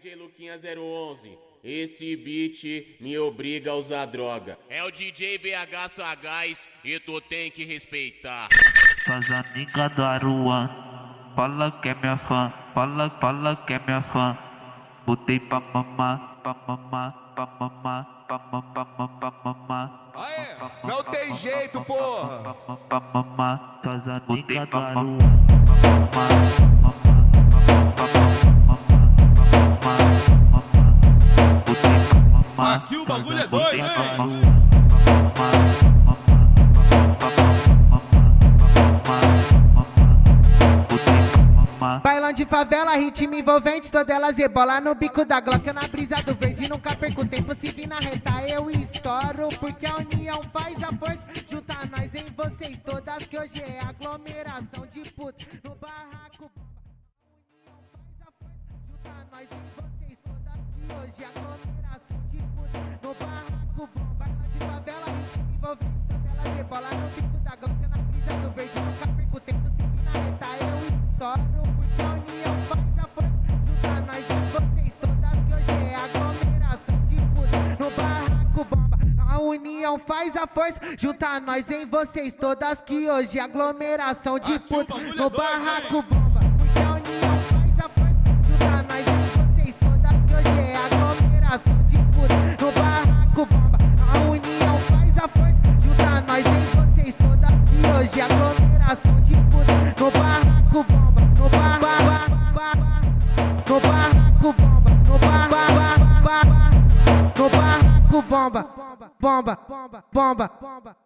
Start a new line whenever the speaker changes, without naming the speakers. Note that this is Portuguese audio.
DJ Luquinha 011, esse beat me obriga a usar droga. É o DJ BH Sagaz e tu tem que respeitar.
Suas amigas do Aruan, fala que é minha fã, fala que é minha fã. Botei pra mamar, pra mamar, pra mamar, pra mamar, pra mamar.
Aê, não tem jeito, porra.
Pra mamar, suas amigas do Aruan.
Aqui o bagulho é doido, hein?
Bailão de favela, ritmo envolvente, todas elas rebola no bico da Glock, na brisa do verde, nunca perco tempo, se vir na reta eu estouro, porque a união faz a força, junta nós em vocês todas, que hoje é aglomeração de puta, no barraco bomba, a união faz a força, junta nós em vocês todas, que hoje é aglomeração de puta, no barraco bomba, bailão de favela, ritmo envolvente, todas elas rebola no bico da Glock, na brisa do verde, nunca perco tempo, se vir na reta eu estouro. União faz a força, junta nós em vocês todas, que hoje é aglomeração de puta no barraco bomba. Porque a união faz a força, junta nós em vocês todas, que hoje é aglomeração de puta no barraco bomba. A união faz a força, junta nós em vocês todas, que hoje é aglomeração de puta no barraco bomba. No barraco bomba, no barraco bomba, bomba, bomba, bomba.